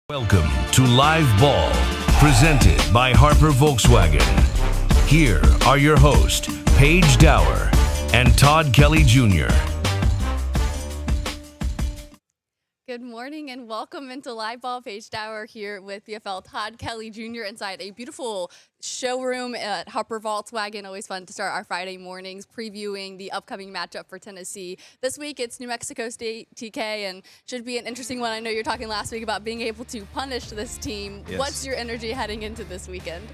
Welcome to Live Ball, presented by Harper Volkswagen. Here are your hosts, Paige Dower and Todd Kelly Jr. Good morning and welcome into Live Ball. Paige Dower here with PFL Todd Kelly Jr. inside a beautiful showroom at Harper Volkswagen. Always fun to start our Friday mornings previewing the upcoming matchup for Tennessee. This week it's New Mexico State TK and should be an interesting one. I know you're talking last week about being able to punish this team. Yes. What's your energy heading into this weekend?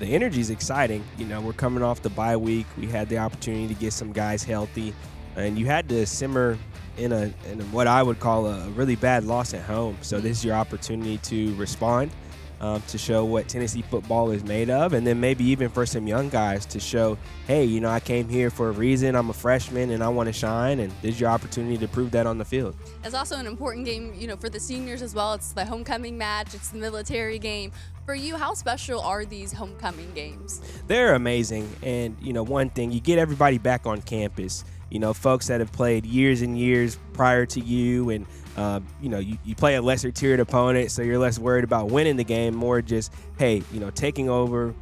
The energy is exciting. You know, we're coming off the bye week. We had the opportunity to get some guys healthy, and you had to simmer in a what I would call a really bad loss at home. So this is your opportunity to respond, to show what Tennessee football is made of, and then maybe even for some young guys to show, hey, you know, I came here for a reason. I'm a freshman and I want to shine, and this is your opportunity to prove that on the field. It's also an important game, you know, for the seniors as well. It's the homecoming match. It's the military game. For you, how special are these homecoming games? They're amazing, and you know, one thing, you get everybody back on campus. You know, folks that have played years and years prior to you, and you know, you play a lesser tiered opponent, so you're less worried about winning the game, more just, hey, you know, taking over,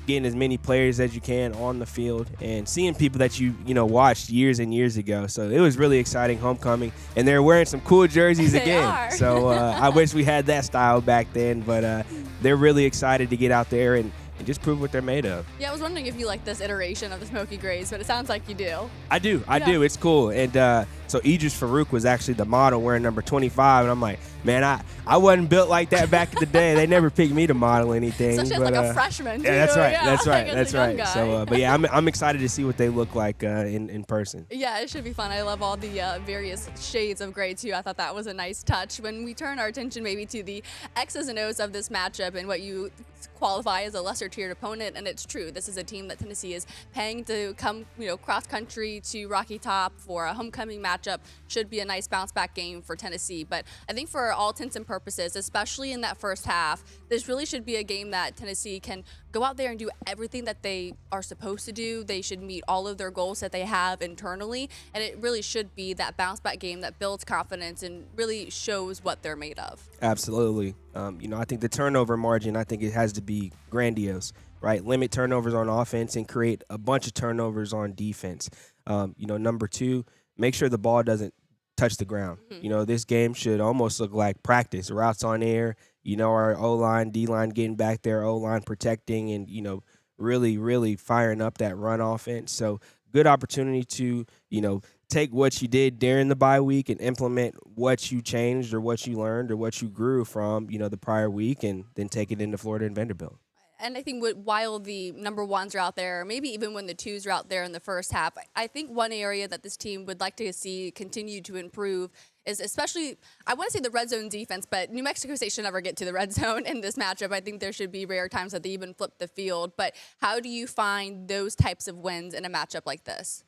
getting as many players as you can on the field, and seeing people that you know watched years and years ago. So it was really exciting homecoming, and they're wearing some cool jerseys They again. are. So I wish we had that style back then, but they're really excited to get out there and just prove what they're made of. Yeah, I was wondering if you like this iteration of the Smoky Grays, but it sounds like you do. I do. Yeah. It's cool. And so Idris Farouk was actually the model wearing number 25. And I'm like, man, I wasn't built like that back in the day. They never picked me to model anything. Especially as like a freshman, too. Yeah, that's right. Yeah, That's like right. as That's a young right. guy. So, but yeah, I'm excited to see what they look like in person. Yeah, it should be fun. I love all the various shades of gray, too. I thought that was a nice touch. When we turn our attention maybe to the X's and O's of this matchup and what you qualify as a lesser-tiered opponent, and it's true. This is a team that Tennessee is paying to come, you know, cross-country to Rocky Top for a homecoming matchup. Should be a nice bounce-back game for Tennessee. But I think for all intents and purposes, especially in that first half, this really should be a game that Tennessee can go out there and do everything that they are supposed to do. They should meet all of their goals that they have internally, and it really should be that bounce-back game that builds confidence and really shows what they're made of. Absolutely. You know, I think the turnover margin, I think it has to be grandiose, right? Limit turnovers on offense and create a bunch of turnovers on defense. You know, number two, make sure the ball doesn't touch the ground. You know, this game should almost look like practice. Routes on air, you know, our O-line, D-line getting back there, O-line protecting, and, you know, really, really firing up that run offense. So good opportunity to, you know, take what you did during the bye week and implement what you changed or what you learned or what you grew from, you know, the prior week, and then take it into Florida and Vanderbilt. And I think while the number ones are out there, maybe even when the twos are out there in the first half, I think one area that this team would like to see continue to improve is especially, I want to say the red zone defense, but New Mexico State should never get to the red zone in this matchup. I think there should be rare times that they even flip the field. But how do you find those types of wins in a matchup like this?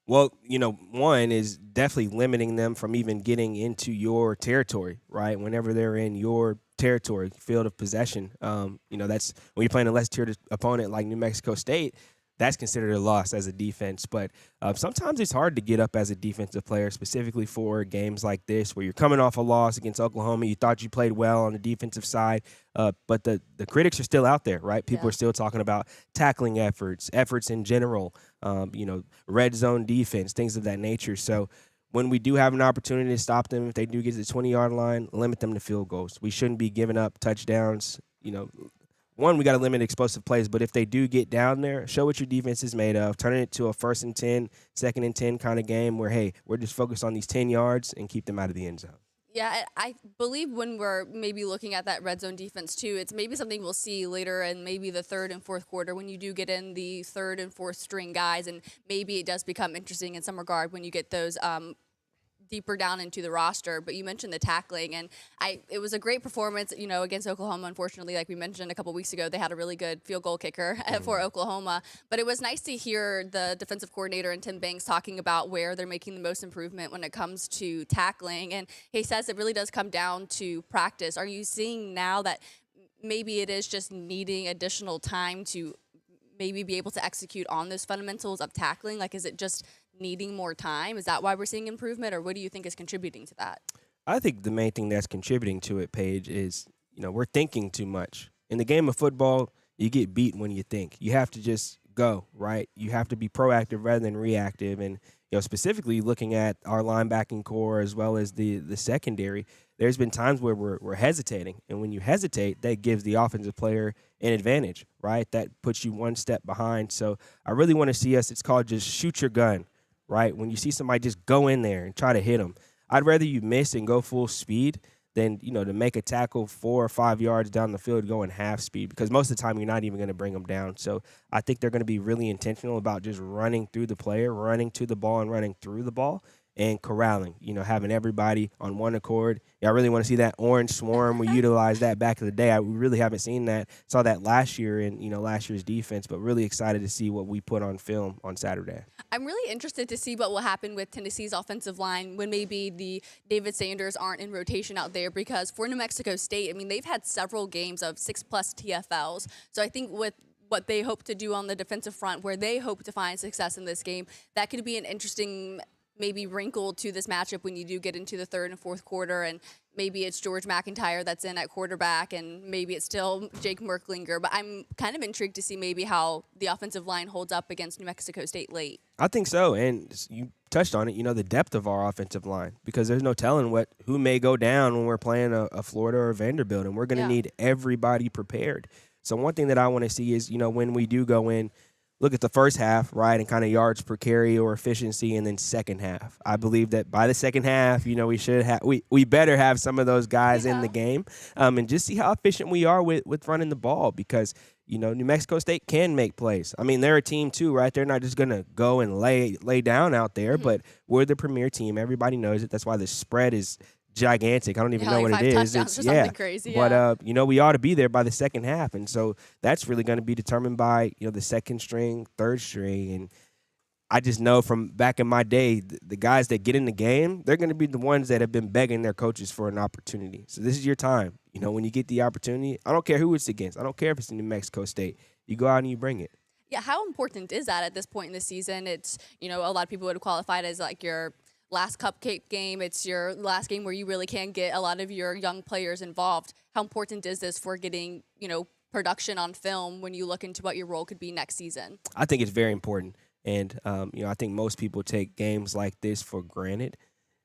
Well, you know, one is definitely limiting them from even getting into your territory, right? Whenever they're in your territory, field of possession, you know, that's when you're playing a less tiered opponent like New Mexico State, that's considered a loss as a defense. But sometimes it's hard to get up as a defensive player, specifically for games like this where you're coming off a loss against Oklahoma. You thought you played well on the defensive side, but the critics are still out there, right? People are still talking about tackling efforts in general, you know, red zone defense, things of that nature. So when we do have an opportunity to stop them, if they do get to the 20-yard line, limit them to field goals. We shouldn't be giving up touchdowns. You know, one, we got to limit explosive plays, but if they do get down there, show what your defense is made of. Turn it into a 1st and 10, 2nd and 10 kind of game where, hey, we're just focused on these 10 yards and keep them out of the end zone. Yeah, I believe when we're maybe looking at that red zone defense too, it's maybe something we'll see later in maybe the third and fourth quarter when you do get in the third and fourth string guys, and maybe it does become interesting in some regard when you get those deeper down into the roster. But you mentioned the tackling, and it was a great performance, you know, against Oklahoma. Unfortunately, like we mentioned a couple weeks ago, they had a really good field goal kicker for Oklahoma. But it was nice to hear the defensive coordinator and Tim Banks talking about where they're making the most improvement when it comes to tackling. And he says it really does come down to practice. Are you seeing now that maybe it is just needing additional time to maybe be able to execute on those fundamentals of tackling? Like, is it just needing more time? Is that why we're seeing improvement, or what do you think is contributing to that? I think the main thing that's contributing to it, Paige, is we're thinking too much. In the game of football, you get beat when you think. You have to just go, right? You have to be proactive rather than reactive. And specifically looking at our linebacking core as well as the secondary, there's been times where we're hesitating, and when you hesitate, that gives the offensive player an advantage, right? That puts you one step behind. So I really want to see us. It's called just shoot your gun, right? When you see somebody, just go in there and try to hit them. I'd rather you miss and go full speed than to make a tackle 4 or 5 yards down the field going half speed, because most of the time you're not even going to bring them down. So I think they're going to be really intentional about just running through the player, running to the ball and running through the ball, and corralling, having everybody on one accord. I really want to see that orange swarm. We utilized that back in the day. We really haven't seen that. Saw that last year in, last year's defense, but really excited to see what we put on film on Saturday. I'm really interested to see what will happen with Tennessee's offensive line when maybe the David Sanders aren't in rotation out there, because for New Mexico State, they've had several games of 6+ TFLs. So I think with what they hope to do on the defensive front, where they hope to find success in this game, that could be an interesting maybe wrinkle to this matchup when you do get into the third and fourth quarter, and maybe it's George McIntyre that's in at quarterback, and maybe it's still Jake Merklinger. But I'm kind of intrigued to see maybe how the offensive line holds up against New Mexico State late. I think so, and you touched on it, the depth of our offensive line, because there's no telling who may go down when we're playing a Florida or a Vanderbilt, and we're going to need everybody prepared. So one thing that I want to see is, when we do go in, look at the first half, right, and kind of yards per carry or efficiency, and then second half. I believe that by the second half, we should have we better have some of those guys in the game, and just see how efficient we are with running the ball, because New Mexico State can make plays. They're a team too, right? They're not just gonna go and lay down out there, but we're the premier team. Everybody knows it. That's why the spread is gigantic. I don't even know what it is. It's crazy. But we ought to be there by the second half, and so that's really going to be determined by the second string, third string, and I just know from back in my day, the guys that get in the game, they're going to be the ones that have been begging their coaches for an opportunity. So this is your time. When you get the opportunity, I don't care who it's against. I don't care if it's in New Mexico State. You go out and you bring it. Yeah, how important is that at this point in the season? It's a lot of people would qualify it as like your last cupcake game. It's your last game where you really can get a lot of your young players involved. How important is this for getting, production on film when you look into what your role could be next season? I think it's very important. And, I think most people take games like this for granted.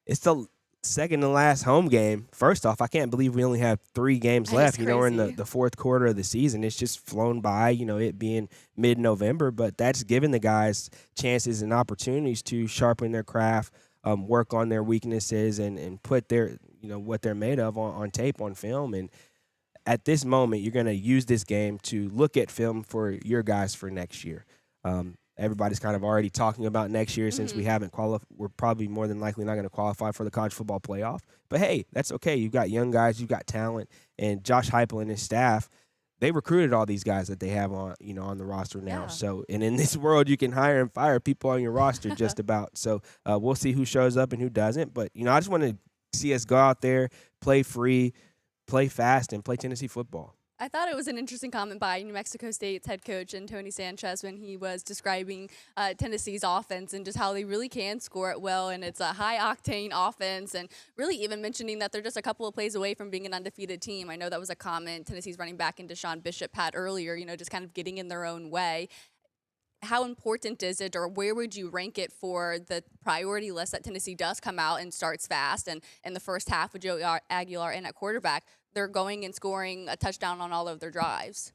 It's the second to last home game. First off, I can't believe we only have 3 games left. We're in the fourth quarter of the season. It's just flown by, it being mid-November. But that's given the guys chances and opportunities to sharpen their craft, work on their weaknesses, and put their, what they're made of on tape, on film. And at this moment, you're going to use this game to look at film for your guys for next year. Everybody's kind of already talking about next year since we haven't qualified. We're probably more than likely not going to qualify for the college football playoff. But, hey, that's okay. You've got young guys. You've got talent. And Josh Heupel and his staff, they recruited all these guys that they have on, on the roster now. Yeah. So, and in this world, you can hire and fire people on your roster just about. So we'll see who shows up and who doesn't. But, I just want to see us go out there, play free, play fast, and play Tennessee football. I thought it was an interesting comment by New Mexico State's head coach Tony Sanchez when he was describing Tennessee's offense and just how they really can score it well, and it's a high-octane offense, and really even mentioning that they're just a couple of plays away from being an undefeated team. I know that was a comment Tennessee's running back into Deshaun Bishop had earlier, just kind of getting in their own way. How important is it, or where would you rank it for the priority list that Tennessee does come out and starts fast? And in the first half with Joey Aguilar in at quarterback, they're going and scoring a touchdown on all of their drives.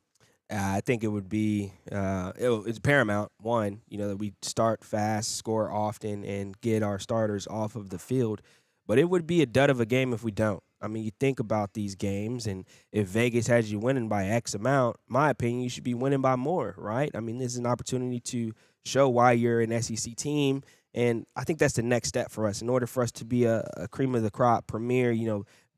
I think it would be it's paramount, one, that we start fast, score often, and get our starters off of the field. But it would be a dud of a game if we don't. You think about these games, and if Vegas has you winning by X amount, my opinion, you should be winning by more, right? This is an opportunity to show why you're an SEC team, and I think that's the next step for us. In order for us to be a cream of the crop, premier,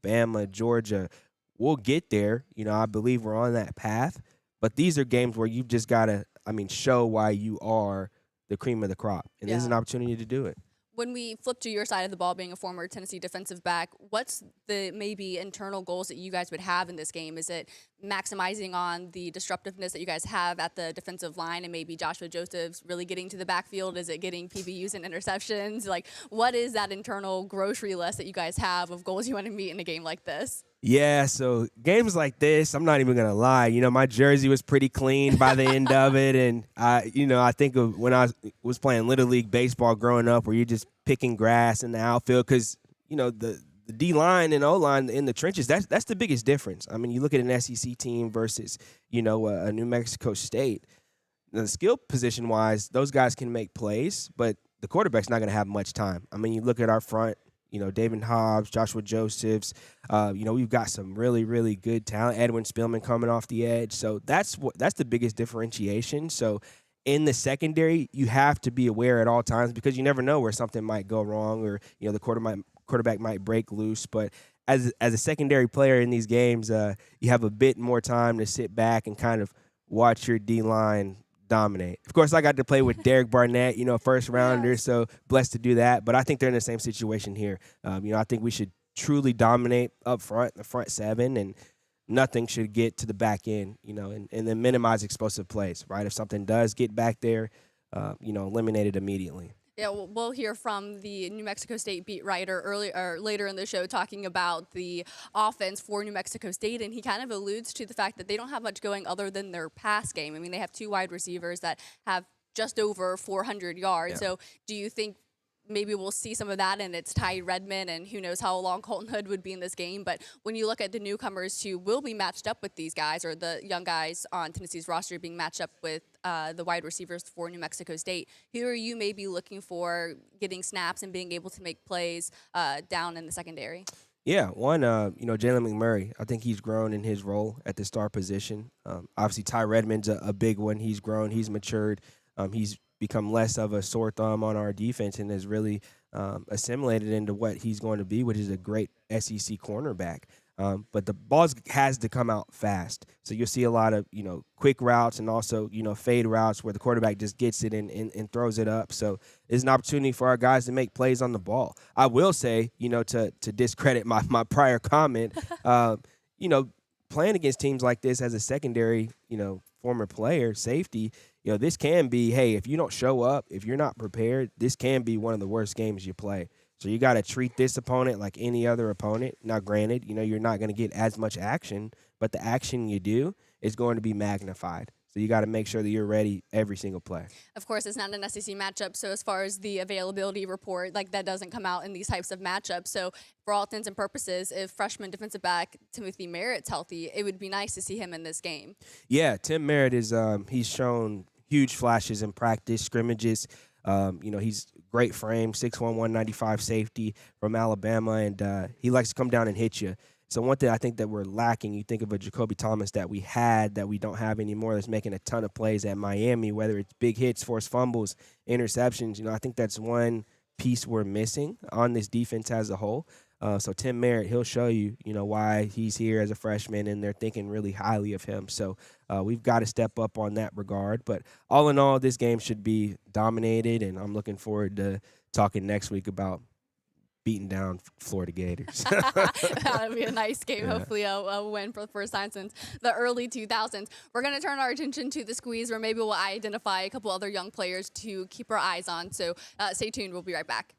Bama, Georgia, we'll get there. I believe we're on that path. But these are games where you've just got to, show why you are the cream of the crop. And this is an opportunity to do it. When we flip to your side of the ball, being a former Tennessee defensive back, what's the maybe internal goals that you guys would have in this game? Is it maximizing on the disruptiveness that you guys have at the defensive line, and maybe Joshua Joseph's really getting to the backfield? Is it getting PBUs and interceptions? Like, what is that internal grocery list that you guys have of goals you want to meet in a game like this? Yeah, so games like this, I'm not even going to lie. My jersey was pretty clean by the end of it. And, I think of when I was playing Little League baseball growing up, where you're just picking grass in the outfield because, the D-line and O-line in the trenches, that's the biggest difference. I mean, you look at an SEC team versus, a New Mexico State. The skill position-wise, those guys can make plays, but the quarterback's not going to have much time. I mean, you look at our front, David Hobbs, Joshua Josephs. We've got some really, really good talent. Edwin Spillman coming off the edge. So that's the biggest differentiation. So in the secondary, you have to be aware at all times because you never know where something might go wrong or, the quarterback might break loose. But as a secondary player in these games, you have a bit more time to sit back and kind of watch your D-line dominate. Of course, I got to play with Derek Barnett, first rounder, yes. So blessed to do that. But I think they're in the same situation here. I think we should truly dominate up front, the front seven, and nothing should get to the back end, and then minimize explosive plays, right? If something does get back there, eliminate it immediately. Yeah, we'll hear from the New Mexico State beat writer later in the show talking about the offense for New Mexico State, and he kind of alludes to the fact that they don't have much going other than their pass game. I mean, they have 2 wide receivers that have just over 400 yards. Yeah. So do you think maybe we'll see some of that, and it's Ty Redmond, and who knows how long Colton Hood would be in this game. But when you look at the newcomers who will be matched up with these guys, or the young guys on Tennessee's roster being matched up with the wide receivers for New Mexico State, who are you maybe looking for getting snaps and being able to make plays down in the secondary? Yeah, one, Jalen McMurray, I think he's grown in his role at the star position. Obviously, Ty Redmond's a big one. He's grown. He's matured. He's become less of a sore thumb on our defense and has really assimilated into what he's going to be, which is a great SEC cornerback. But the ball has to come out fast. So you'll see a lot of, quick routes and also, fade routes where the quarterback just gets it and throws it up. So it's an opportunity for our guys to make plays on the ball. I will say, to discredit my prior comment, playing against teams like this as a secondary, former player, safety, this can be, hey, if you don't show up, if you're not prepared, this can be one of the worst games you play. So you got to treat this opponent like any other opponent. Now, granted, you're not going to get as much action, but the action you do is going to be magnified. So you got to make sure that you're ready every single play. Of course, it's not an SEC matchup, so as far as the availability report, that doesn't come out in these types of matchups. So for all intents and purposes, if freshman defensive back Timothy Merritt's healthy, it would be nice to see him in this game. Yeah, Tim Merritt is he's shown huge flashes in practice, scrimmages. He's great frame, 6'1", 195 safety from Alabama, and he likes to come down and hit you. So one thing I think that we're lacking, you think of a Jacoby Thomas that we had that we don't have anymore that's making a ton of plays at Miami, whether it's big hits, forced fumbles, interceptions. I think that's one piece we're missing on this defense as a whole. So Tim Merritt, he'll show you, why he's here as a freshman, and they're thinking really highly of him. So we've got to step up on that regard. But all in all, this game should be dominated, and I'm looking forward to talking next week about beating down Florida Gators. That'll be a nice game. Yeah. Hopefully a win for the first time since the early 2000s. We're going to turn our attention to the squeeze, where maybe we'll identify a couple other young players to keep our eyes on. So stay tuned. We'll be right back.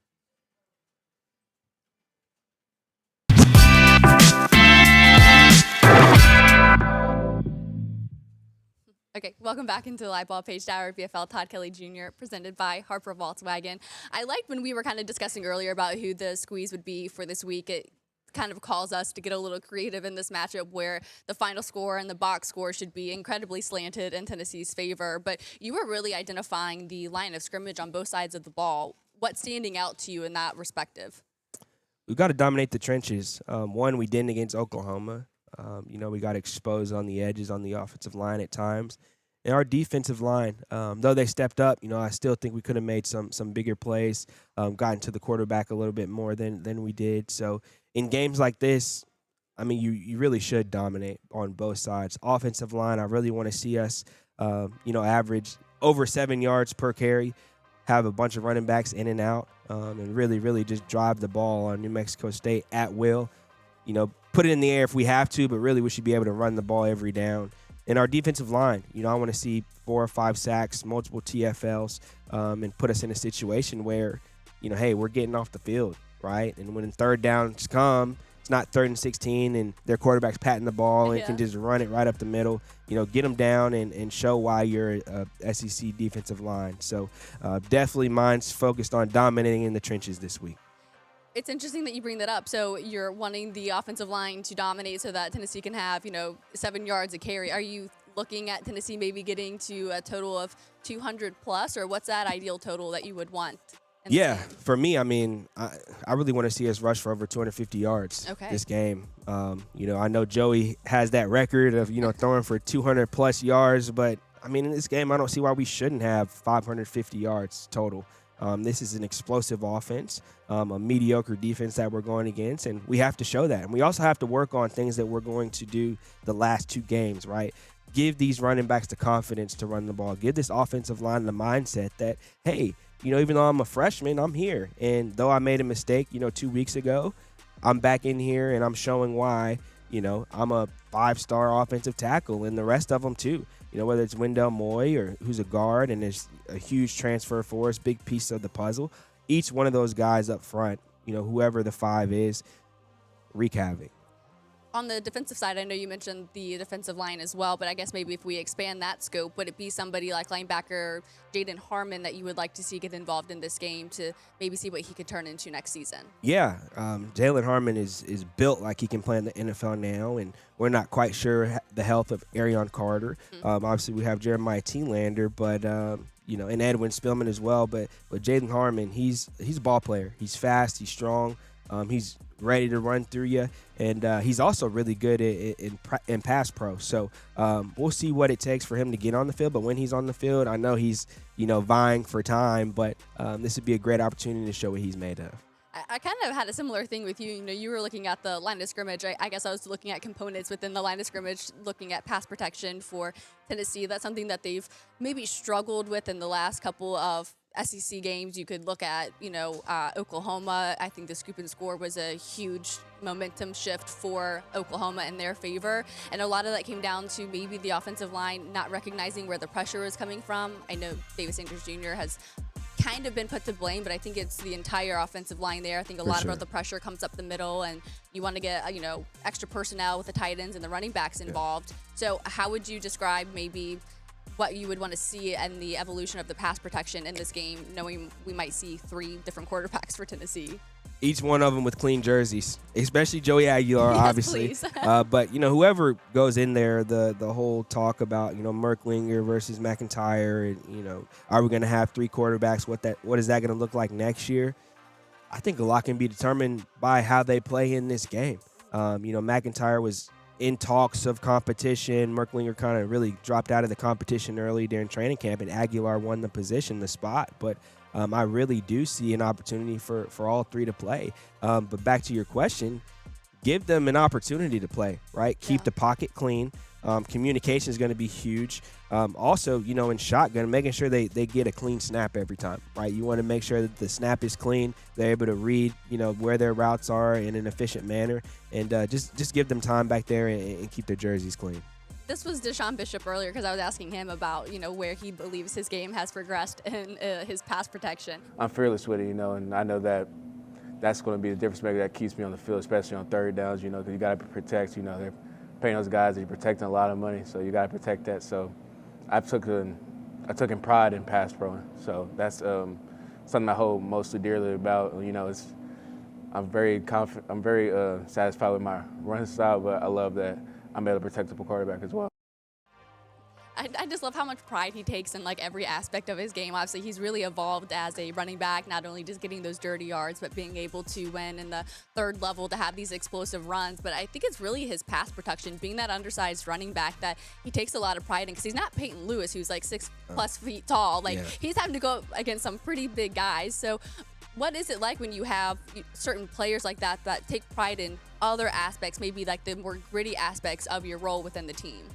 Okay, welcome back into Live Ball. Paige Dower, BFL, Todd Kelly Jr., presented by Harper Volkswagen. I liked when we were kind of discussing earlier about who the squeeze would be for this week. It kind of calls us to get a little creative in this matchup where the final score and the box score should be incredibly slanted in Tennessee's favor. But you were really identifying the line of scrimmage on both sides of the ball. What's standing out to you in that perspective? We've got to dominate the trenches. One, we didn't against Oklahoma. We got exposed on the edges on the offensive line at times. And our defensive line, though they stepped up, I still think we could have made some bigger plays, gotten to the quarterback a little bit more than we did. So in games like this, I mean, you really should dominate on both sides. Offensive line, I really want to see us, average over 7 yards per carry, have a bunch of running backs in and out, and really, really just drive the ball on New Mexico State at will. put it in the air if we have to, but really we should be able to run the ball every down. And our defensive line, I want to see 4 or 5 sacks, multiple TFLs, and put us in a situation where, hey, we're getting off the field, right? And when third downs come, it's not 3rd and 16 and their quarterback's patting the ball and can just run it right up the middle. Get them down and show why you're a SEC defensive line. So definitely mine's focused on dominating in the trenches this week. It's interesting that you bring that up. So you're wanting the offensive line to dominate so that Tennessee can have, 7 yards a carry. Are you looking at Tennessee maybe getting to a total of 200 plus, or what's that ideal total that you would want? Yeah, for me, I really want to see us rush for over 250 yards this game. I know Joey has that record of, throwing for 200 plus yards, but in this game, I don't see why we shouldn't have 550 yards total. This is an explosive offense, a mediocre defense that we're going against, and we have to show that. And we also have to work on things that we're going to do the last 2 games, right? Give these running backs the confidence to run the ball. Give this offensive line the mindset that, hey, even though I'm a freshman, I'm here. And though I made a mistake, 2 weeks ago, I'm back in here and I'm showing why, I'm a 5-star offensive tackle, and the rest of them too. Whether it's Wendell Moy or who's a guard and is a huge transfer for us, big piece of the puzzle. Each one of those guys up front, whoever the 5 is, wreak havoc. On the defensive side, I know you mentioned the defensive line as well, but I guess maybe if we expand that scope, would it be somebody like linebacker Jayden Harmon that you would like to see get involved in this game to maybe see what he could turn into next season? Yeah, Jaylen Harmon is built like he can play in the NFL now, and we're not quite sure the health of Arion Carter. Obviously, we have Jeremiah Telander, but and Edwin Spillman as well. But Jaylen Harmon, he's a ball player. He's fast. He's strong. He's ready to run through you, and he's also really good in pass pro. So we'll see what it takes for him to get on the field. But when he's on the field, I know he's vying for time. But this would be a great opportunity to show what he's made of. I kind of had a similar thing with you. You were looking at the line of scrimmage. I guess I was looking at components within the line of scrimmage, looking at pass protection for Tennessee. That's something that they've maybe struggled with in the last couple of SEC games. You could look at, Oklahoma. I think the scoop and score was a huge momentum shift for Oklahoma in their favor. And a lot of that came down to maybe the offensive line not recognizing where the pressure was coming from. I know Davis Andrews Jr. has kind of been put to blame, but I think it's the entire offensive line there. I think a lot of the pressure comes up the middle, and you want to get, extra personnel with the tight ends and the running backs involved. So how would you describe maybe what you would want to see in the evolution of the pass protection in this game, knowing we might see 3 different quarterbacks for Tennessee? Each one of them with clean jerseys, especially Joey Aguilar, yes, obviously. But, whoever goes in there, the whole talk about, Merklinger versus McIntyre, and, are we going to have 3 quarterbacks? What is that going to look like next year? I think a lot can be determined by how they play in this game. McIntyre was in talks of competition. Merklinger kind of really dropped out of the competition early during training camp, and Aguilar won the spot. But I really do see an opportunity for all 3 to play. But back to your question, give them an opportunity to play, right? Keep the pocket clean. Communication is going to be huge. Also, in shotgun, making sure they get a clean snap every time, right? You want to make sure that the snap is clean. They're able to read, where their routes are in an efficient manner, and just give them time back there and keep their jerseys clean. This was Deshaun Bishop earlier because I was asking him about, where he believes his game has progressed in his pass protection. I'm fearless with it, and I know that that's going to be the difference maker that keeps me on the field, especially on third downs, because you got to protect, they're paying those guys, they're protecting a lot of money, so you got to protect that. So I took in pride in pass pro, so that's something I hold mostly dearly about. I'm very confident, I'm very satisfied with my run style, but I love that I'm able to protect the quarterback as well. I just love how much pride he takes in every aspect of his game. Obviously, he's really evolved as a running back, not only just getting those dirty yards, but being able to win in the third level to have these explosive runs. But I think it's really his pass protection, being that undersized running back, that he takes a lot of pride in, because he's not Peyton Lewis, who's 6+ feet tall. He's having to go up against some pretty big guys. So what is it like when you have certain players like that take pride in other aspects, maybe the more gritty aspects of your role within the team?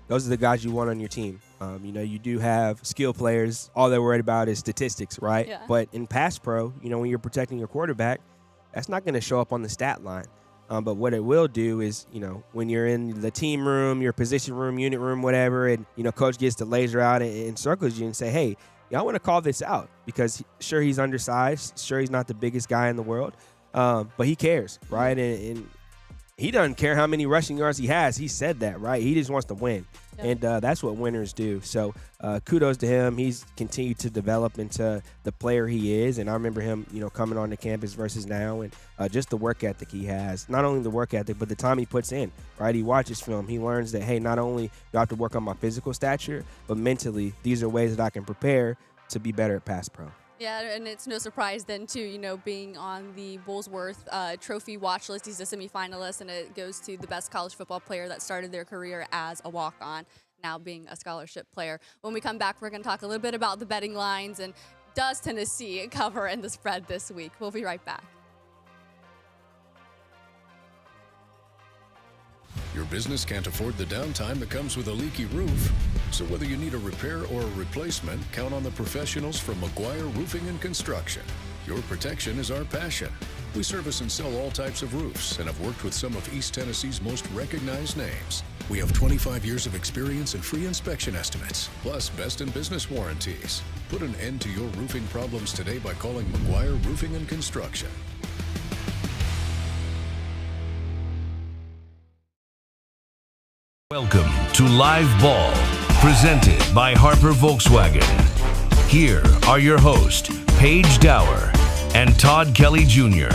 Those are the guys you want on your team. You do have skill players. All they're worried about is statistics, right? Yeah. But in pass pro, when you're protecting your quarterback, that's not going to show up on the stat line. But what it will do is, when you're in the team room, your position room, unit room, whatever, and, coach gets to laser out and circles you and say, hey, I want to call this out because sure, he's undersized. Sure, he's not the biggest guy in the world, but he cares, right? And he doesn't care how many rushing yards he has. He said that, right? He just wants to win. Yeah. And that's what winners do. So kudos to him. He's continued to develop into the player he is. And I remember him, coming on the campus versus now, and just the work ethic he has. Not only the work ethic, but the time he puts in, right? He watches film. He learns that, hey, not only do I have to work on my physical stature, but mentally, these are ways that I can prepare to be better at pass pro. Yeah, and it's no surprise then, too, being on the Bullsworth Trophy watch list. He's a semifinalist, and it goes to the best college football player that started their career as a walk-on, now being a scholarship player. When we come back, we're going to talk a little bit about the betting lines and does Tennessee cover in the spread this week. We'll be right back. Your business can't afford the downtime that comes with a leaky roof. So whether you need a repair or a replacement, count on the professionals from McGuire Roofing and Construction. Your protection is our passion. We service and sell all types of roofs and have worked with some of East Tennessee's most recognized names. We have 25 years of experience and free inspection estimates, plus best in business warranties. Put an end to your roofing problems today by calling McGuire Roofing and Construction. Welcome to Live Ball, presented by Harper Volkswagen. Here are your hosts, Paige Dower and Todd Kelly Jr.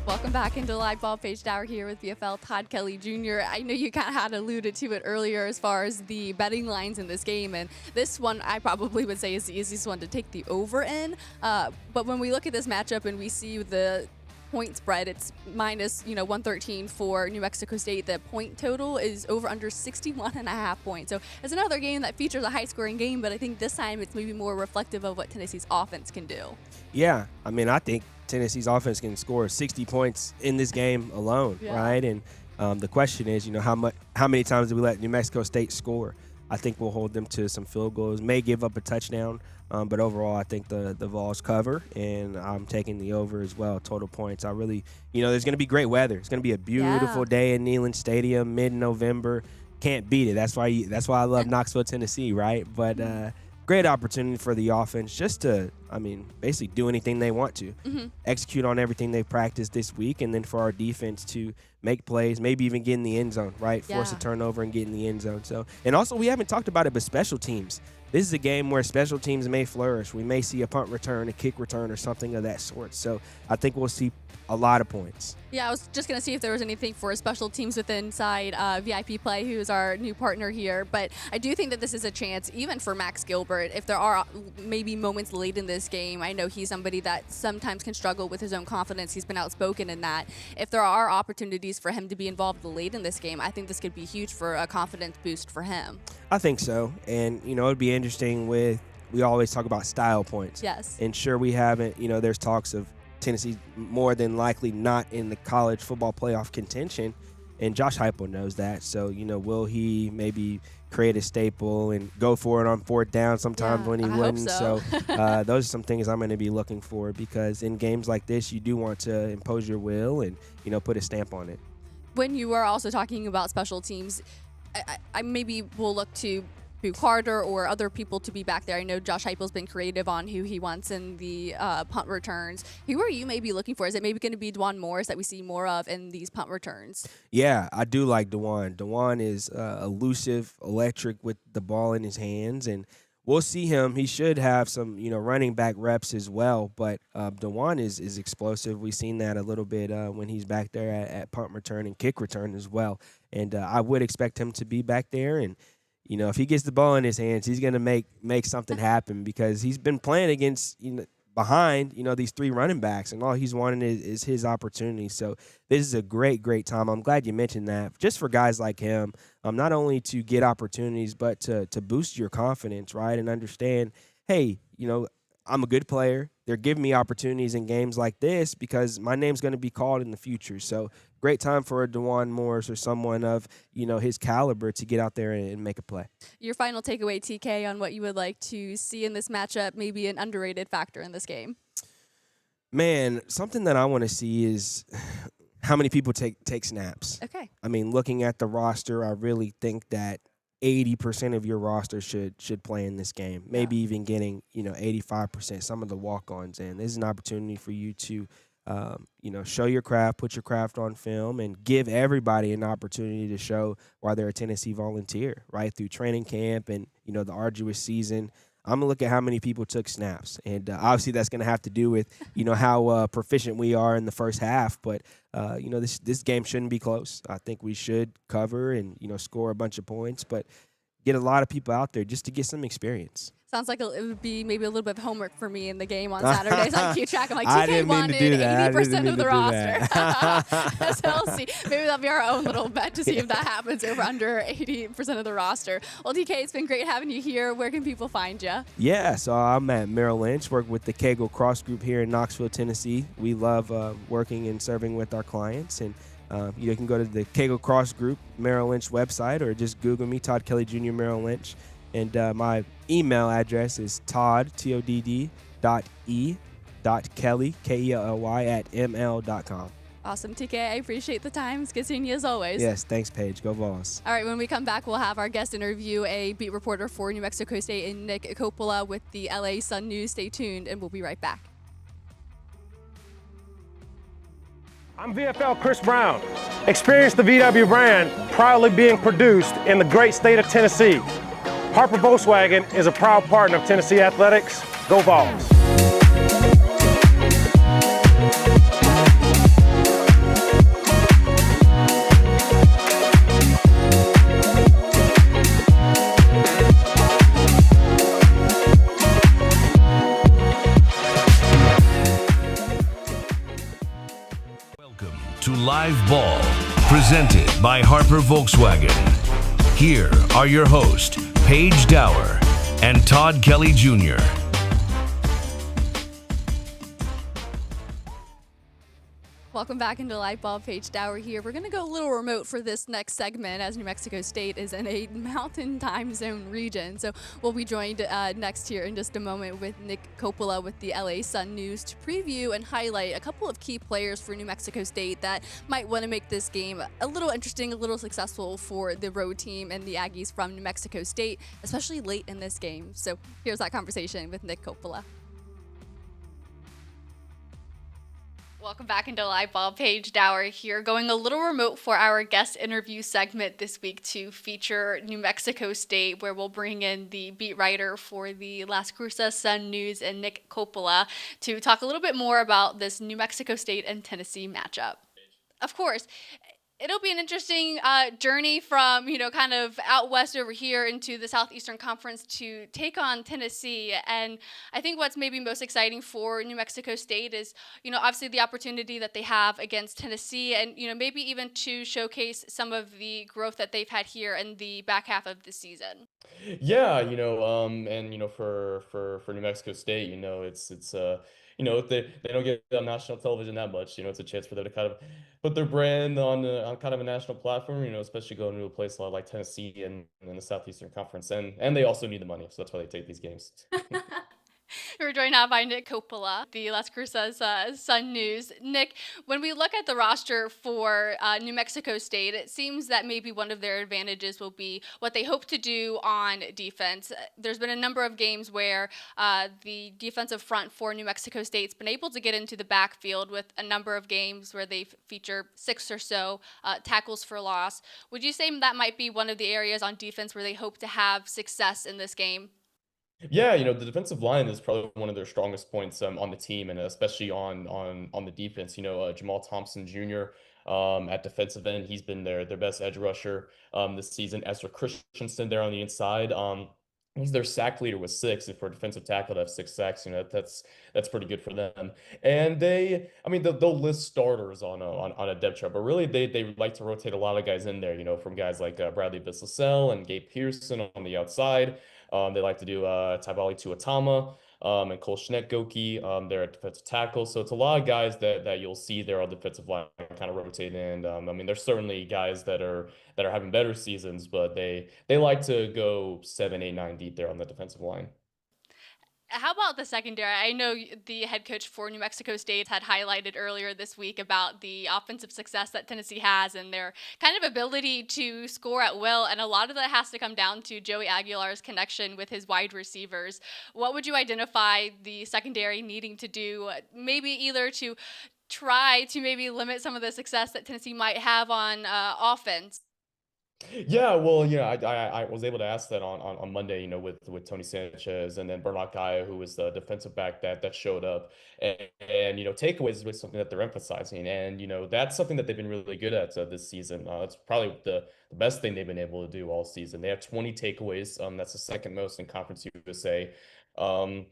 Welcome back into Live Ball. Paige Dower here with BFL Todd Kelly Jr. I know you kind of had alluded to it earlier as far as the betting lines in this game, and this one I probably would say is the easiest one to take the over in. But when we look at this matchup and we see the point spread, it's minus 113 for New Mexico State. The point total is over under 61.5 points. So it's another game that features a high scoring game, but I think this time it's maybe more reflective of what Tennessee's offense can do. Yeah, I think Tennessee's offense can score 60 points in this game alone, right? And the question is, how many times do we let New Mexico State score? I think we'll hold them to some field goals, may give up a touchdown, but overall I think the Vols cover, and I'm taking the over as well, total points. I really, there's going to be great weather. It's going to be a beautiful day in Neyland Stadium, mid-November. Can't beat it. That's why I love Knoxville, Tennessee, right? But great opportunity for the offense just to, basically do anything they want to. Execute on everything they practiced this week, and then for our defense to make plays, maybe even get in the end zone, right? Force a turnover and get in the end zone. So, and also we haven't talked about it, but special teams. This is a game where special teams may flourish. We may see a punt return, a kick return, or something of that sort. So I think we'll see a lot of points. Yeah, I was just going to see if there was anything for special teams with inside VIP Play, who is our new partner here. But I do think that this is a chance, even for Max Gilbert, if there are maybe moments late in this game. I know he's somebody that sometimes can struggle with his own confidence. He's been outspoken in that. If there are opportunities for him to be involved late in this game, I think this could be huge for a confidence boost for him. I think so. And, it'd be interesting we always talk about style points. Yes. And sure, we haven't, there's talks of Tennessee more than likely not in the college football playoff contention, and Josh Heupel knows that. So, will he maybe create a staple and go for it on fourth down sometimes when he wouldn't? So those are some things I'm going to be looking for, because in games like this, you do want to impose your will and, put a stamp on it. When you are also talking about special teams, I maybe will look to Carter or other people to be back there. I know Josh Heupel's been creative on who he wants in the punt returns. Who are you maybe looking for? Is it maybe going to be Dwan Morris that we see more of in these punt returns? Yeah, I do like Dwan. Dwan is elusive, electric with the ball in his hands, and we'll see him. He should have some, running back reps as well, but Dwan is explosive. We've seen that a little bit when he's back there at punt return and kick return as well, and I would expect him to be back there, and if he gets the ball in his hands, he's going to make something happen, because he's been playing against, behind, these three running backs, and all he's wanting is his opportunity. So this is a great, great time. I'm glad you mentioned that, just for guys like him, not only to get opportunities, but to boost your confidence, right, and understand, hey, I'm a good player. They're giving me opportunities in games like this because my name's going to be called in the future. So great time for a Dwan Morris or someone of, his caliber to get out there and make a play. Your final takeaway, TK, on what you would like to see in this matchup, maybe an underrated factor in this game? Man, something that I want to see is how many people take snaps. Okay. I mean, looking at the roster, I really think that 80% of your roster should play in this game. Maybe even getting 85%. Some of the walk-ons in. This is an opportunity for you to show your craft, put your craft on film, and give everybody an opportunity to show why they're a Tennessee Volunteer, right? Through training camp and, the arduous season. I'm going to look at how many people took snaps. And obviously that's going to have to do with, how proficient we are in the first half. But, this game shouldn't be close. I think we should cover and, score a bunch of points. But get a lot of people out there just to get some experience. Sounds like it would be maybe a little bit of homework for me in the game on Saturdays. I keep track. I'm like, I TK didn't mean to wanted do that. 80% of the roster. So we'll see. Maybe that'll be our own little bet to see if that happens over under 80% of the roster. Well, TK, it's been great having you here. Where can people find you? Yeah, so I'm at Merrill Lynch, work with the Kegel Cross Group here in Knoxville, Tennessee. We love working and serving with our clients. And you can go to the Kegel Cross Group Merrill Lynch website or just Google me, Todd Kelly Jr. Merrill Lynch. And my email address is todd, T-O-D-D, .e.kelly, K-E-L-L-Y, @ml.com. Awesome, TK. I appreciate the time. It's good seeing you as always. Yes, thanks, Paige. Go Vols. All right, when we come back, we'll have our guest interview, a beat reporter for New Mexico State, and Nick Coppola with the LA Sun News. Stay tuned, and we'll be right back. I'm VFL Chris Brown. Experience the VW brand proudly being produced in the great state of Tennessee. Harper Volkswagen is a proud partner of Tennessee Athletics. Go Vols. Welcome to Live Ball, presented by Harper Volkswagen. Here are your hosts, Paige Dower and Todd Kelly Jr. Welcome back into Live Ball. Paige Dower here. We're going to go a little remote for this next segment as New Mexico State is in a mountain time zone region. So we'll be joined next here in just a moment with Nick Coppola with the LA Sun News to preview and highlight a couple of key players for New Mexico State that might want to make this game a little interesting, a little successful for the road team and the Aggies from New Mexico State, especially late in this game. So here's that conversation with Nick Coppola. Welcome back into Live Ball. Paige Dower here, going a little remote for our guest interview segment this week to feature New Mexico State, where we'll bring in the beat writer for the Las Cruces Sun News and Nick Coppola to talk a little bit more about this New Mexico State and Tennessee matchup. Of course, it'll be an interesting journey from, kind of out west over here into the Southeastern Conference to take on Tennessee. And I think what's maybe most exciting for New Mexico State is, obviously the opportunity that they have against Tennessee and, maybe even to showcase some of the growth that they've had here in the back half of the season. Yeah, for New Mexico State, it's they don't get on national television that much. It's a chance for them to kind of put their brand on kind of a national platform. Especially going to a place like Tennessee and in the Southeastern Conference, and they also need the money, so that's why they take these games. We're joined now by Nick Coppola, the Las Cruces Sun News. Nick, when we look at the roster for New Mexico State, it seems that maybe one of their advantages will be what they hope to do on defense. There's been a number of games where the defensive front for New Mexico State's been able to get into the backfield with a number of games where they feature 6 or so tackles for loss. Would you say that might be one of the areas on defense where they hope to have success in this game? Yeah, the defensive line is probably one of their strongest points on the team, and especially on the defense. Jamal Thompson Jr. At defensive end, he's been their best edge rusher this season. Ezra Christensen there on the inside. He's their sack leader with 6, and for a defensive tackle to have 6 sacks, that's pretty good for them. And they'll list starters on a depth chart, but really they like to rotate a lot of guys in there. From guys like Bradley Bissell and Gabe Pearson on the outside. They like to do Tabali Tuatama and Cole Schneck-Goki. They're at defensive tackle. So it's a lot of guys that you'll see there on the defensive line kind of rotating. And there's certainly guys that are having better seasons, but they like to go 7, 8, 9 deep there on the defensive line. How about the secondary? I know the head coach for New Mexico State had highlighted earlier this week about the offensive success that Tennessee has and their kind of ability to score at will. And a lot of that has to come down to Joey Aguilar's connection with his wide receivers. What would you identify the secondary needing to do, maybe either to try to maybe limit some of the success that Tennessee might have on offense? Yeah, well, I was able to ask that on Monday, with Tony Sanchez and then Bernard Gaia, who was the defensive back that showed up. And takeaways was something that they're emphasizing. And, that's something that they've been really good at this season. It's probably the best thing they've been able to do all season. They have 20 takeaways. That's the second most in Conference USA. Um,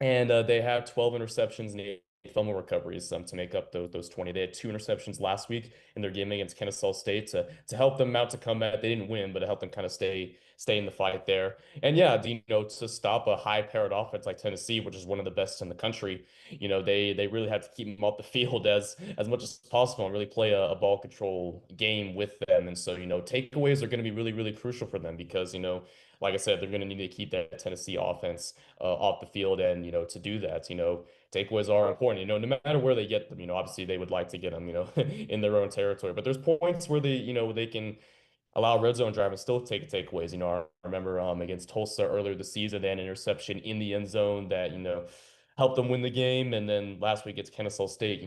and they have 12 interceptions and 8 fumble recoveries to make up those 20. They had 2 interceptions last week in their game against Kennesaw State to help them mount a comeback. They didn't win, but it helped them kind of stay in the fight there. And yeah, to stop a high-powered offense like Tennessee, which is one of the best in the country, they really had to keep them off the field as much as possible and really play a ball control game with them. And so, takeaways are going to be really, really crucial for them because, like I said, they're going to need to keep that Tennessee offense off the field. And, to do that, takeaways are important, no matter where they get them, obviously they would like to get them, in their own territory, but there's points where they can allow red zone drive and still take takeaways. I remember against Tulsa earlier this season, they had an interception in the end zone that, helped them win the game. And then last week it's Kennesaw State,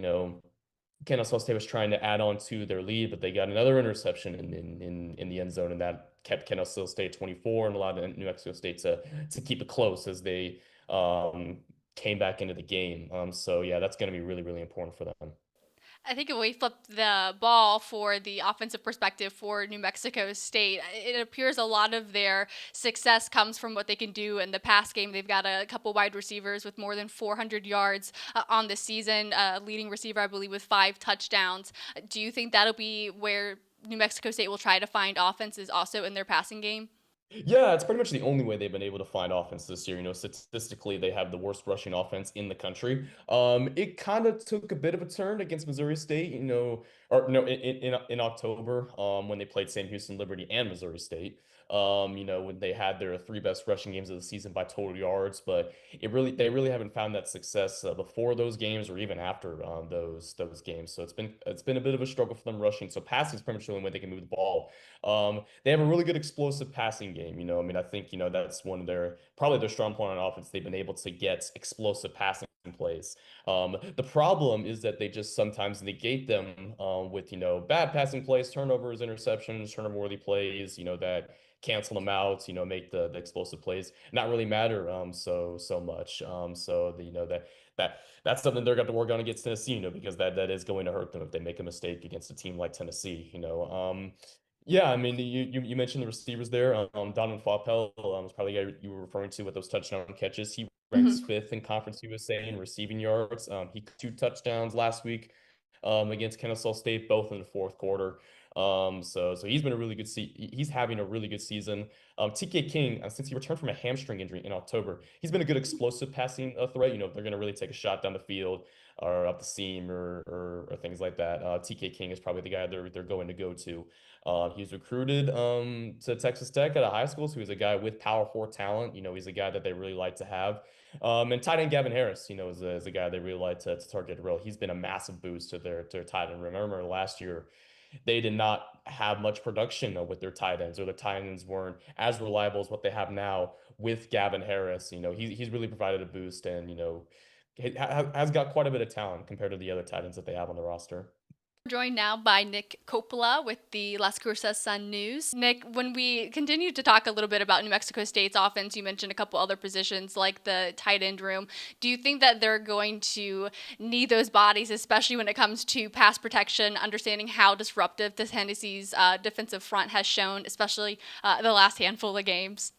Kennesaw State was trying to add on to their lead, but they got another interception in the end zone, and that kept Kennesaw State 24 and allowed New Mexico State to keep it close as they came back into the game. So yeah, that's going to be really, really important for them. I think if we flip the ball for the offensive perspective for New Mexico State, it appears a lot of their success comes from what they can do in the pass game. They've got a couple wide receivers with more than 400 yards on the season, leading receiver, I believe, with 5 touchdowns. Do you think that'll be where New Mexico State will try to find offenses also in their passing game? Yeah, it's pretty much the only way they've been able to find offense this year. Statistically, they have the worst rushing offense in the country. It kind of took a bit of a turn against Missouri State, or no, in October, when they played Sam Houston, Liberty, and Missouri State. When they had their 3 best rushing games of the season by total yards, but they really haven't found that success before those games or even after those games. So it's been a bit of a struggle for them rushing. So passing is pretty much the only way they can move the ball. They have a really good explosive passing game. I think, that's one of probably their strong point on offense. They've been able to get explosive passing plays. The problem is that they just sometimes negate them with, bad passing plays, turnovers, interceptions, turnover-worthy plays, that cancel them out, make the explosive plays not really matter so much. So that's something they're going to work on against Tennessee, because that is going to hurt them if they make a mistake against a team like Tennessee. Yeah, I mean, you mentioned the receivers there. Donovan Faupel was probably the guy you were referring to with those touchdown catches. He ranks 5th in Conference USA in receiving yards. He 2 touchdowns last week against Kennesaw State, both in the 4th quarter. So he's been a really good he's having a really good season. TK King, since he returned from a hamstring injury in October, he's been a good explosive passing threat. They're going to really take a shot down the field or up the seam or things like that. TK King is probably the guy they're going to go to. He was recruited to Texas Tech at a high school, so he's a guy with Power 4 talent. He's a guy that they really like to have. And tight end Gavin Harris, is a guy they really like to target. Real, he's been a massive boost to their tight end. Remember last year, they did not have much production with their tight ends, or the tight ends weren't as reliable as what they have now with Gavin Harris. He's really provided a boost, and has got quite a bit of talent compared to the other tight ends that they have on the roster. Joined now by Nick Coppola with the Las Cruces Sun News. Nick, when we continue to talk a little bit about New Mexico State's offense, you mentioned a couple other positions like the tight end room. Do you think that they're going to need those bodies, especially when it comes to pass protection, understanding how disruptive this Tennessee's defensive front has shown, especially the last handful of games?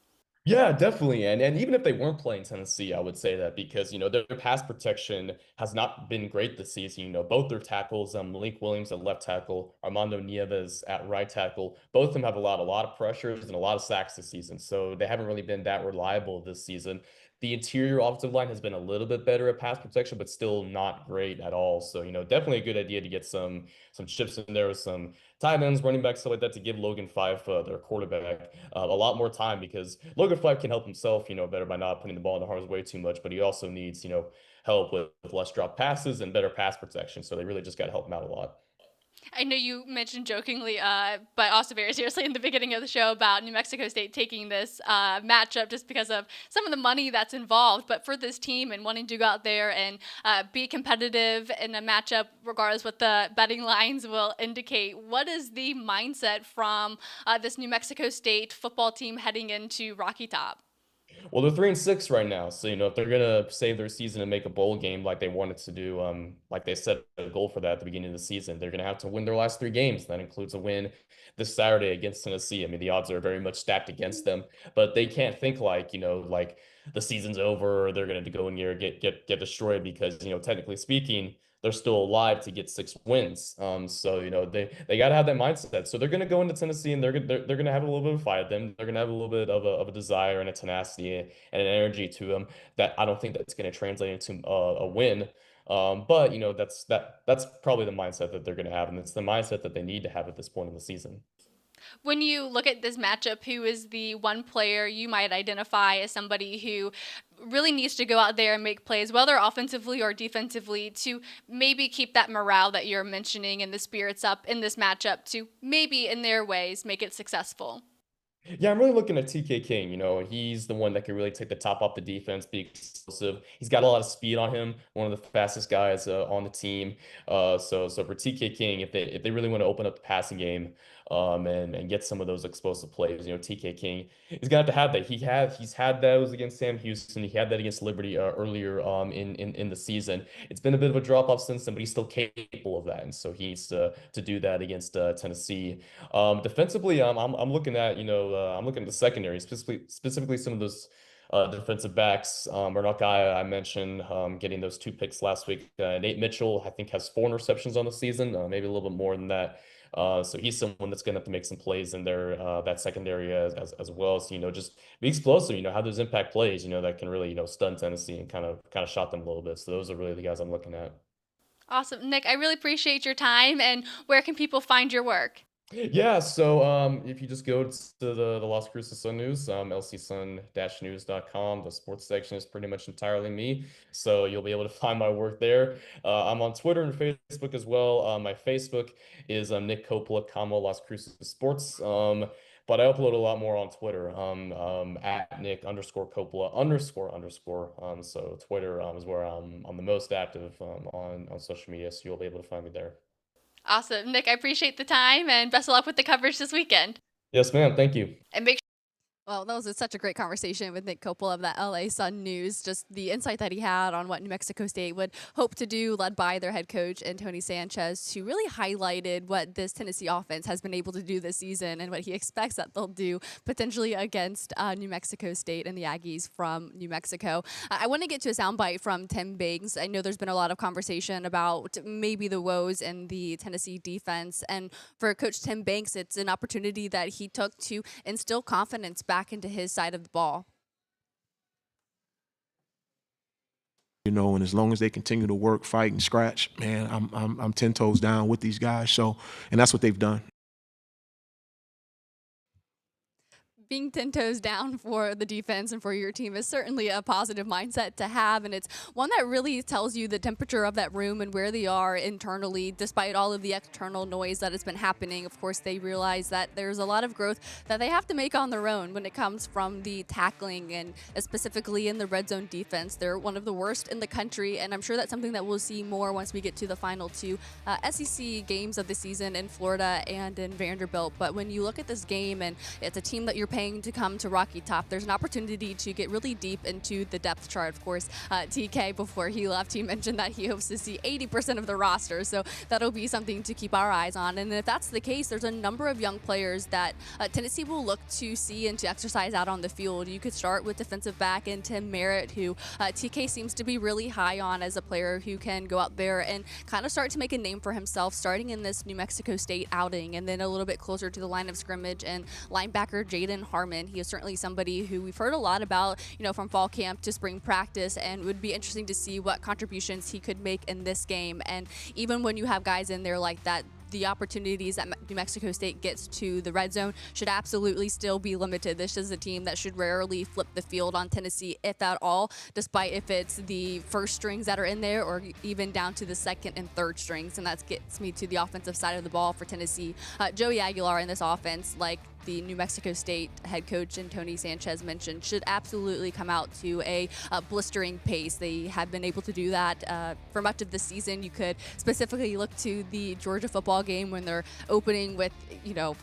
Yeah, definitely. And even if they weren't playing Tennessee, I would say that because, their pass protection has not been great this season. Both their tackles, Malik Williams at left tackle, Armando Nieves at right tackle, both of them have a lot of pressures and a lot of sacks this season. So they haven't really been that reliable this season. The interior offensive line has been a little bit better at pass protection, but still not great at all. So, definitely a good idea to get some chips in there with some tight ends, running backs, stuff like that, to give Logan Fife, their quarterback, a lot more time, because Logan Fife can help himself, better by not putting the ball in the harm's way too much, but he also needs, help with less drop passes and better pass protection. So they really just got to help him out a lot. I know you mentioned jokingly, but also very seriously in the beginning of the show about New Mexico State taking this matchup just because of some of the money that's involved. But for this team and wanting to go out there and be competitive in a matchup, regardless what the betting lines will indicate, what is the mindset from this New Mexico State football team heading into Rocky Top? Well, they're 3-6 right now, so if they're gonna save their season and make a bowl game like they wanted to do, like they set a goal for that at the beginning of the season, they're gonna have to win their last 3 games. That includes a win this Saturday against Tennessee. I mean, the odds are very much stacked against them, but they can't think like like the season's over, or they're gonna go in here and get destroyed, because technically speaking, they're still alive to get 6 wins. So they got to have that mindset. So they're going to go into Tennessee, and they're going to have a little bit of fight at them. They're going to have a little bit of a desire and a tenacity and an energy to them that I don't think that's going to translate into a win. But that's probably the mindset that they're going to have, and it's the mindset that they need to have at this point in the season. When you look at this matchup, who is the one player you might identify as somebody who really needs to go out there and make plays, whether offensively or defensively, to maybe keep that morale that you're mentioning and the spirits up in this matchup, to maybe in their ways make it successful? Yeah, I'm really looking at TK King. He's the one that can really take the top off the defense, be explosive. He's got a lot of speed on him, one of the fastest guys on the team. So for TK King, if they really want to open up the passing game, and get some of those explosive plays, TK King, he's got to have that. He's had those against Sam Houston. He had that against Liberty earlier in the season. It's been a bit of a drop off since then, but he's still capable of that, and so he needs to do that against Tennessee. Defensively, I'm looking at I'm looking at the secondary, specifically some of those defensive backs. Bernard Guy, I mentioned, getting those 2 picks last week. Nate Mitchell, I think, has 4 interceptions on the season, maybe a little bit more than that. So he's someone that's going to have to make some plays in there, that secondary as well. So, just be explosive, have those impact plays, that can really, stun Tennessee and kind of shot them a little bit. So those are really the guys I'm looking at. Awesome. Nick, I really appreciate your time. And where can people find your work? Yeah, so if you just go to the Las Cruces Sun News, lcsun-news.com, the sports section is pretty much entirely me, so you'll be able to find my work there. I'm on Twitter and Facebook as well. My Facebook is Nick Coppola, Las Cruces Sports, but I upload a lot more on Twitter, at Nick_Coppola__. So Twitter is where I'm the most active on social media, so you'll be able to find me there. Awesome. Nick, I appreciate the time, and best of luck with the coverage this weekend. Yes, ma'am. Thank you. And make Well, that was such a great conversation with Nick Coppola of that LA Sun News. Just the insight that he had on what New Mexico State would hope to do, led by their head coach, Tony Sanchez, who really highlighted what this Tennessee offense has been able to do this season and what he expects that they'll do potentially against New Mexico State and the Aggies from New Mexico. I want to get to a soundbite from Tim Banks. I know there's been a lot of conversation about maybe the woes in the Tennessee defense. And for Coach Tim Banks, it's an opportunity that he took to instill confidence back into his side of the ball. And as long as they continue to work, fight, and scratch, man, I'm 10 toes down with these guys. So, and that's what they've done. Being 10 toes down for the defense and for your team is certainly a positive mindset to have, and it's one that really tells you the temperature of that room and where they are internally, despite all of the external noise that has been happening. Of course, they realize that there's a lot of growth that they have to make on their own when it comes from the tackling, and specifically in the red zone defense. They're one of the worst in the country, and I'm sure that's something that we'll see more once we get to the final 2 SEC games of the season in Florida and in Vanderbilt. But when you look at this game, and it's a team that you're paying to come to Rocky Top, there's an opportunity to get really deep into the depth chart. Of course, TK, before he left, he mentioned that he hopes to see 80% of the roster, so that'll be something to keep our eyes on. And if that's the case, there's a number of young players that Tennessee will look to see and to exercise out on the field. You could start with defensive back and Tim Merritt, who TK seems to be really high on as a player who can go out there and kind of start to make a name for himself, starting in this New Mexico State outing, and then a little bit closer to the line of scrimmage. And linebacker Jaden Harmon. He is certainly somebody who we've heard a lot about, from fall camp to spring practice, and would be interesting to see what contributions he could make in this game. And even when you have guys in there like that, the opportunities that New Mexico State gets to the red zone should absolutely still be limited. This is a team that should rarely flip the field on Tennessee, if at all, despite if it's the first strings that are in there or even down to the second and third strings. And that gets me to the offensive side of the ball for Tennessee. Joey Aguilar in this offense, like the New Mexico State head coach and Tony Sanchez mentioned, should absolutely come out to a blistering pace. They have been able to do that for much of the season. You could specifically look to the Georgia football game when they're opening with,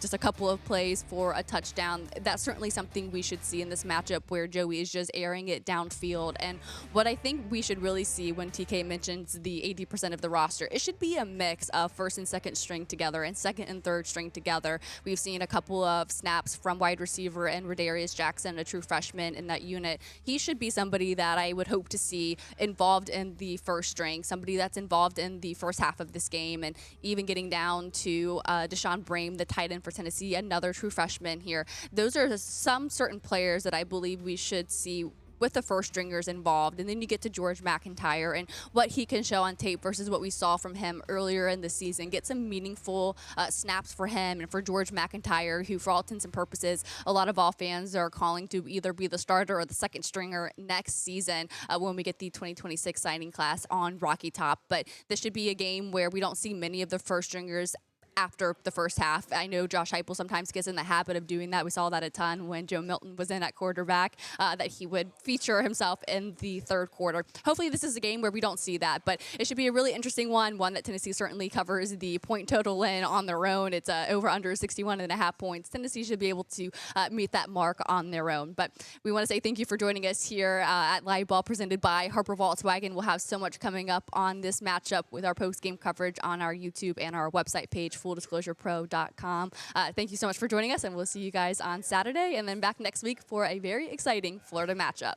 just a couple of plays for a touchdown. That's certainly something we should see in this matchup where Joey is just airing it downfield. And what I think we should really see when TK mentions the 80% of the roster, it should be a mix of first and second string together and second and third string together. We've seen a couple of snaps from wide receiver and Rodarius Jackson, a true freshman in that unit. He should be somebody that I would hope to see involved in the first string, somebody that's involved in the first half of this game, and even getting down to Deshaun Brame, the tight end for Tennessee, another true freshman here. Those are some certain players that I believe we should see with the first stringers involved. And then you get to George McIntyre and what he can show on tape versus what we saw from him earlier in the season. Get some meaningful snaps for him and for George McIntyre, who for all intents and purposes, a lot of all fans are calling to either be the starter or the second stringer next season when we get the 2026 signing class on Rocky Top. But this should be a game where we don't see many of the first stringers after the first half. I know Josh Heupel sometimes gets in the habit of doing that. We saw that a ton when Joe Milton was in at quarterback, that he would feature himself in the third quarter. Hopefully this is a game where we don't see that, but it should be a really interesting one that Tennessee certainly covers the point total in on their own. It's over under 61.5 points. Tennessee should be able to meet that mark on their own. But we want to say thank you for joining us here at Live Ball presented by Harper Volkswagen. We'll have so much coming up on this matchup with our post-game coverage on our YouTube and our website page, fulldisclosurepro.com. Thank you so much for joining us, and we'll see you guys on Saturday and then back next week for a very exciting Florida matchup.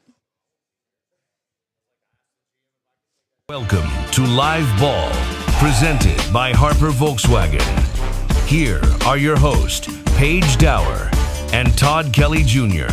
Welcome to Live Ball, presented by Harper Volkswagen. Here are your hosts, Paige Dower and Todd Kelly Jr.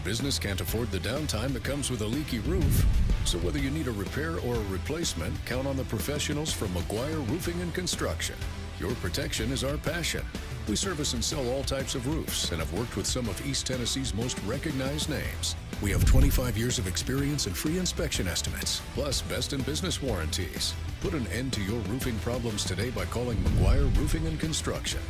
Business can't afford the downtime that comes with a leaky roof. So whether you need a repair or a replacement, count on the professionals from McGuire Roofing and Construction. Your protection is our passion. We service and sell all types of roofs and have worked with some of East Tennessee's most recognized names. We have 25 years of experience and free inspection estimates, plus best in business warranties. Put an end to your roofing problems today by calling McGuire Roofing and Construction.